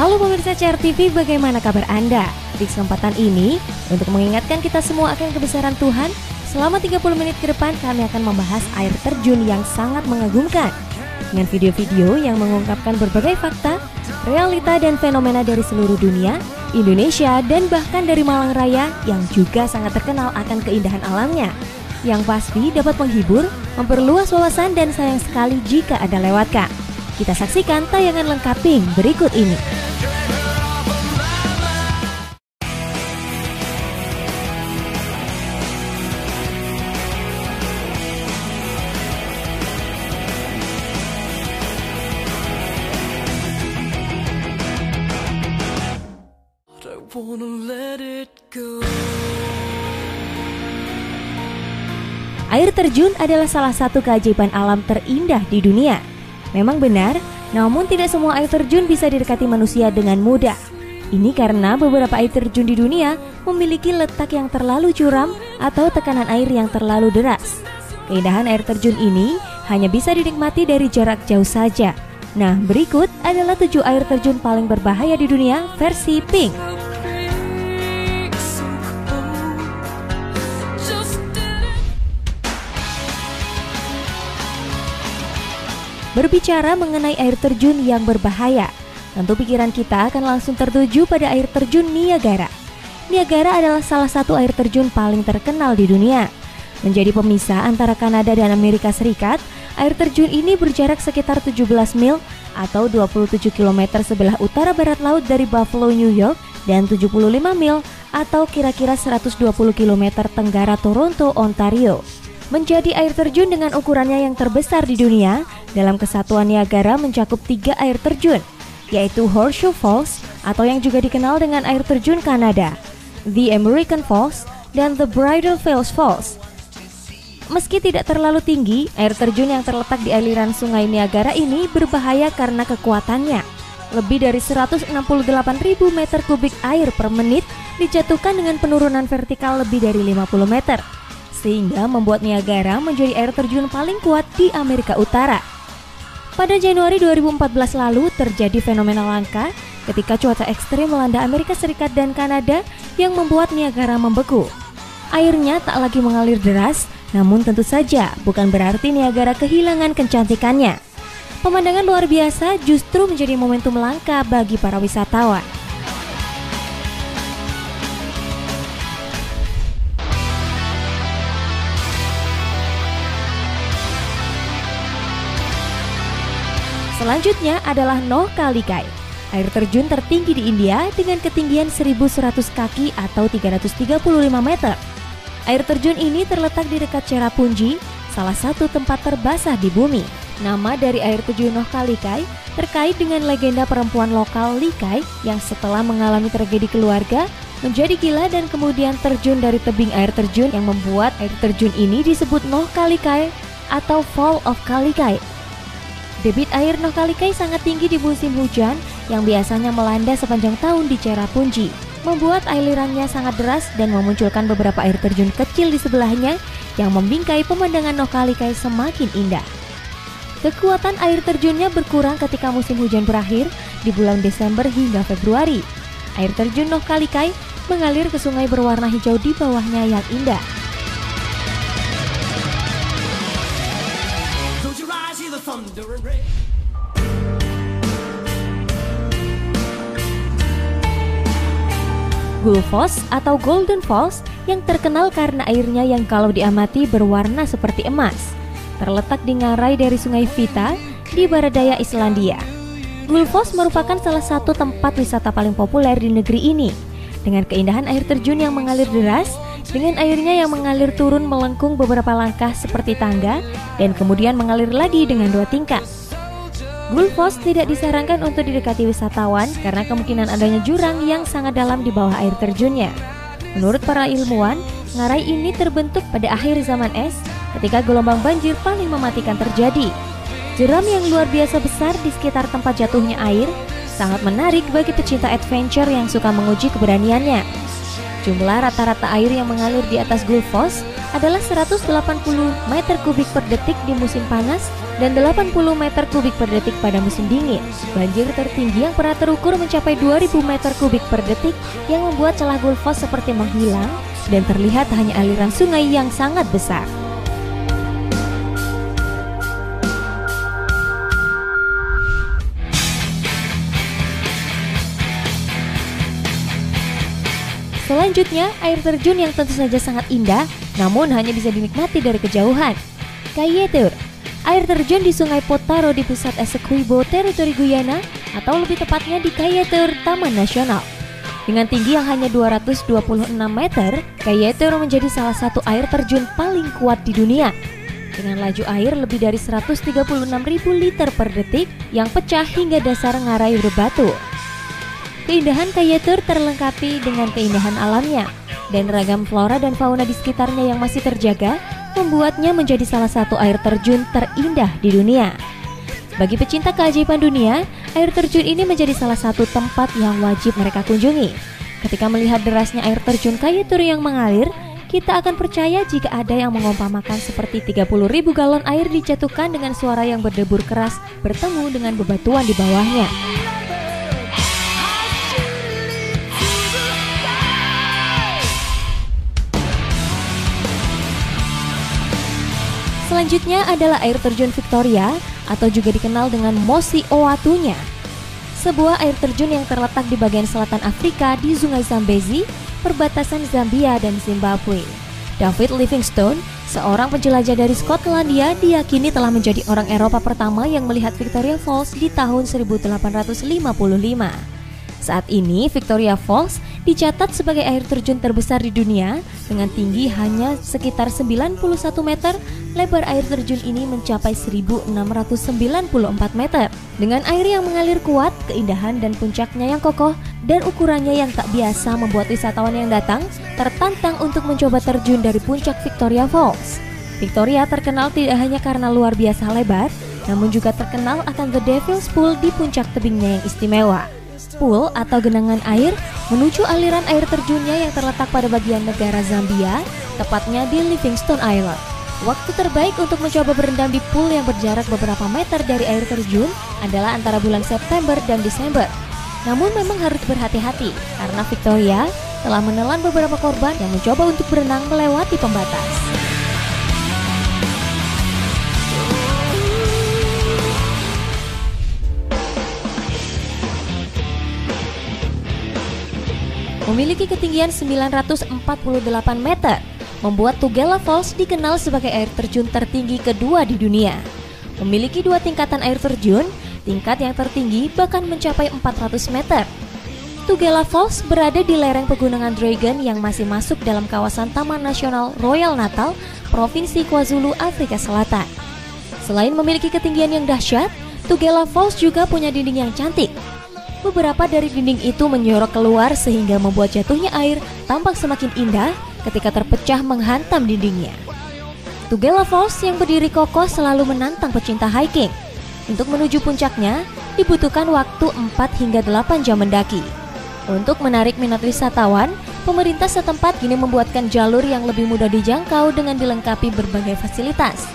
Halo pemirsa CRTV, bagaimana kabar Anda? Di kesempatan ini, untuk mengingatkan kita semua akan kebesaran Tuhan, selama 30 menit ke depan kami akan membahas air terjun yang sangat mengagumkan. Dengan video-video yang mengungkapkan berbagai fakta, realita dan fenomena dari seluruh dunia, Indonesia, dan bahkan dari Malang Raya yang juga sangat terkenal akan keindahan alamnya. Yang pasti dapat menghibur, memperluas wawasan dan sayang sekali jika Anda lewatkan. Kita saksikan tayangan lengkap Pink berikut ini. Air terjun adalah salah satu keajaiban alam terindah di dunia. Memang benar, namun tidak semua air terjun bisa didekati manusia dengan mudah. Ini karena beberapa air terjun di dunia memiliki letak yang terlalu curam atau tekanan air yang terlalu deras. Keindahan air terjun ini hanya bisa dinikmati dari jarak jauh saja. Nah, berikut adalah 7 air terjun paling berbahaya di dunia versi Pink. Berbicara mengenai air terjun yang berbahaya, tentu pikiran kita akan langsung tertuju pada air terjun Niagara. Niagara adalah salah satu air terjun paling terkenal di dunia. Menjadi pemisah antara Kanada dan Amerika Serikat, air terjun ini berjarak sekitar 17 mil atau 27 km sebelah utara barat laut dari Buffalo, New York, dan 75 mil atau kira-kira 120 km tenggara Toronto, Ontario. Menjadi air terjun dengan ukurannya yang terbesar di dunia, dalam kesatuan Niagara mencakup 3 air terjun, yaitu Horseshoe Falls atau yang juga dikenal dengan air terjun Kanada, The American Falls, dan The Bridal Veil Falls. Meski tidak terlalu tinggi, air terjun yang terletak di aliran sungai Niagara ini berbahaya karena kekuatannya. Lebih dari 168.000 meter kubik air per menit dijatuhkan dengan penurunan vertikal lebih dari 50 meter. Sehingga membuat Niagara menjadi air terjun paling kuat di Amerika Utara. Pada Januari 2014 lalu terjadi fenomena langka ketika cuaca ekstrim melanda Amerika Serikat dan Kanada yang membuat Niagara membeku. Airnya tak lagi mengalir deras, namun tentu saja bukan berarti Niagara kehilangan kecantikannya. Pemandangan luar biasa justru menjadi momentum langka bagi para wisatawan. Selanjutnya adalah Nohkalikai, air terjun tertinggi di India dengan ketinggian 1.100 kaki atau 335 meter. Air terjun ini terletak di dekat Cherrapunji, salah satu tempat terbasah di bumi. Nama dari air terjun Nohkalikai terkait dengan legenda perempuan lokal Likai yang setelah mengalami tragedi keluarga menjadi gila dan kemudian terjun dari tebing air terjun yang membuat air terjun ini disebut Nohkalikai atau Fall of Kalikai. Debit air Nohkalikai sangat tinggi di musim hujan yang biasanya melanda sepanjang tahun di Cherrapunji, membuat alirannya sangat deras dan memunculkan beberapa air terjun kecil di sebelahnya yang membingkai pemandangan Nohkalikai semakin indah. Kekuatan air terjunnya berkurang ketika musim hujan berakhir di bulan Desember hingga Februari. Air terjun Nohkalikai mengalir ke sungai berwarna hijau di bawahnya yang indah. Gulf Falls atau Golden Falls yang terkenal karena airnya yang kalau diamati berwarna seperti emas, terletak di ngarai dari sungai Vita di barat daya Islandia. Gulf Falls merupakan salah satu tempat wisata paling populer di negeri ini, dengan keindahan air terjun yang mengalir deras, dengan airnya yang mengalir turun melengkung beberapa langkah seperti tangga, dan kemudian mengalir lagi dengan 2 tingkat. Gulf Falls tidak disarankan untuk didekati wisatawan karena kemungkinan adanya jurang yang sangat dalam di bawah air terjunnya. Menurut para ilmuwan, ngarai ini terbentuk pada akhir zaman es ketika gelombang banjir paling mematikan terjadi. Jeram yang luar biasa besar di sekitar tempat jatuhnya air sangat menarik bagi pecinta adventure yang suka menguji keberaniannya. Jumlah rata-rata air yang mengalir di atas Gulf Falls adalah 180 meter kubik per detik di musim panas dan 80 meter kubik per detik pada musim dingin. Banjir tertinggi yang pernah terukur mencapai 2000 meter kubik per detik yang membuat celah Gulfos seperti menghilang dan terlihat hanya aliran sungai yang sangat besar. Selanjutnya, air terjun yang tentu saja sangat indah, namun hanya bisa dinikmati dari kejauhan. Kayetur, air terjun di Sungai Potaro di pusat Essequibo, teritori Guyana, atau lebih tepatnya di Kayetur, Taman Nasional. Dengan tinggi yang hanya 226 meter, Kayetur menjadi salah satu air terjun paling kuat di dunia. Dengan laju air lebih dari 136.000 liter per detik yang pecah hingga dasar ngarai berbatu. Keindahan Kayetur terlengkapi dengan keindahan alamnya, dan ragam flora dan fauna di sekitarnya yang masih terjaga membuatnya menjadi salah satu air terjun terindah di dunia. Bagi pecinta keajaiban dunia, air terjun ini menjadi salah satu tempat yang wajib mereka kunjungi. Ketika melihat derasnya air terjun Kayetur yang mengalir, kita akan percaya jika ada yang mengumpamakan seperti 30.000 galon air dijatuhkan dengan suara yang berdebur keras bertemu dengan bebatuan di bawahnya. Selanjutnya adalah air terjun Victoria atau juga dikenal dengan Mosi Oatunya. Sebuah air terjun yang terletak di bagian selatan Afrika di Sungai Zambezi, perbatasan Zambia dan Zimbabwe. David Livingstone, seorang penjelajah dari Skotlandia, diyakini telah menjadi orang Eropa pertama yang melihat Victoria Falls di tahun 1855. Saat ini Victoria Falls dicatat sebagai air terjun terbesar di dunia dengan tinggi hanya sekitar 91 meter. Lebar air terjun ini mencapai 1.694 meter. Dengan air yang mengalir kuat, keindahan dan puncaknya yang kokoh, dan ukurannya yang tak biasa membuat wisatawan yang datang tertantang untuk mencoba terjun dari puncak Victoria Falls. Victoria terkenal tidak hanya karena luar biasa lebar, namun juga terkenal akan The Devil's Pool di puncak tebingnya yang istimewa. Pool atau genangan air menuju aliran air terjunnya yang terletak pada bagian negara Zambia, tepatnya di Livingstone Island. Waktu terbaik untuk mencoba berendam di pool yang berjarak beberapa meter dari air terjun adalah antara bulan September dan Desember. Namun memang harus berhati-hati karena Victoria telah menelan beberapa korban yang mencoba untuk berenang melewati pembatas. Memiliki ketinggian 948 meter, membuat Tugela Falls dikenal sebagai air terjun tertinggi kedua di dunia. Memiliki dua tingkatan air terjun, tingkat yang tertinggi bahkan mencapai 400 meter. Tugela Falls berada di lereng pegunungan Dragon yang masih masuk dalam kawasan Taman Nasional Royal Natal, Provinsi KwaZulu, Afrika Selatan. Selain memiliki ketinggian yang dahsyat, Tugela Falls juga punya dinding yang cantik. Beberapa dari dinding itu menyorok keluar sehingga membuat jatuhnya air tampak semakin indah ketika terpecah menghantam dindingnya. Tugela Falls yang berdiri kokoh selalu menantang pecinta hiking. Untuk menuju puncaknya, dibutuhkan waktu 4 hingga 8 jam mendaki. Untuk menarik minat wisatawan, pemerintah setempat kini membuatkan jalur yang lebih mudah dijangkau dengan dilengkapi berbagai fasilitas.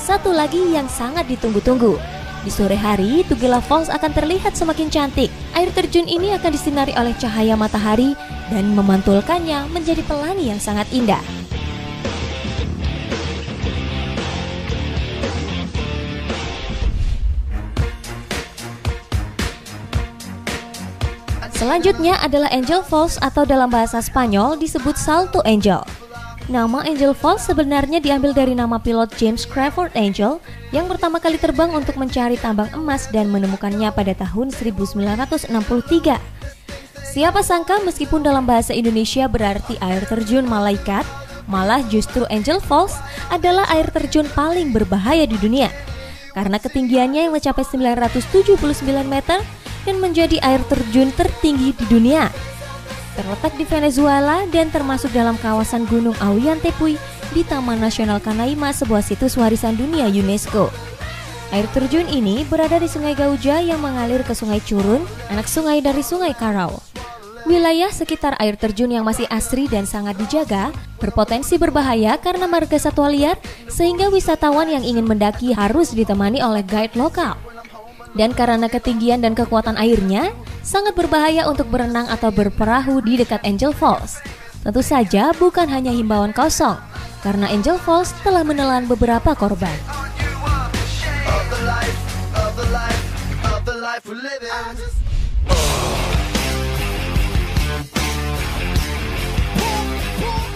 Satu lagi yang sangat ditunggu-tunggu. Di sore hari, Tugela Falls akan terlihat semakin cantik. Air terjun ini akan disinari oleh cahaya matahari dan memantulkannya menjadi pelangi yang sangat indah. Selanjutnya adalah Angel Falls atau dalam bahasa Spanyol disebut Salto Angel. Nama Angel Falls sebenarnya diambil dari nama pilot James Crawford Angel yang pertama kali terbang untuk mencari tambang emas dan menemukannya pada tahun 1963. Siapa sangka meskipun dalam bahasa Indonesia berarti air terjun malaikat, malah justru Angel Falls adalah air terjun paling berbahaya di dunia karena ketinggiannya yang mencapai 979 meter dan menjadi air terjun tertinggi di dunia. Terletak di Venezuela dan termasuk dalam kawasan Gunung Auyantepui di Taman Nasional Canaima, sebuah situs warisan dunia UNESCO. Air terjun ini berada di Sungai Gauja yang mengalir ke Sungai Curun, anak sungai dari Sungai Karau. Wilayah sekitar air terjun yang masih asri dan sangat dijaga berpotensi berbahaya karena marga satwa liar, sehingga wisatawan yang ingin mendaki harus ditemani oleh guide lokal. Dan karena ketinggian dan kekuatan airnya, sangat berbahaya untuk berenang atau berperahu di dekat Angel Falls. Tentu saja bukan hanya himbauan kosong, karena Angel Falls telah menelan beberapa korban.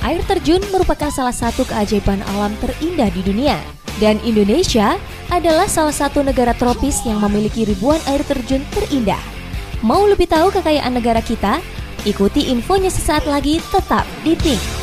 Air terjun merupakan salah satu keajaiban alam terindah di dunia. Dan Indonesia adalah salah satu negara tropis yang memiliki ribuan air terjun terindah. Mau lebih tahu kekayaan negara kita? Ikuti infonya sesaat lagi, tetap di Think.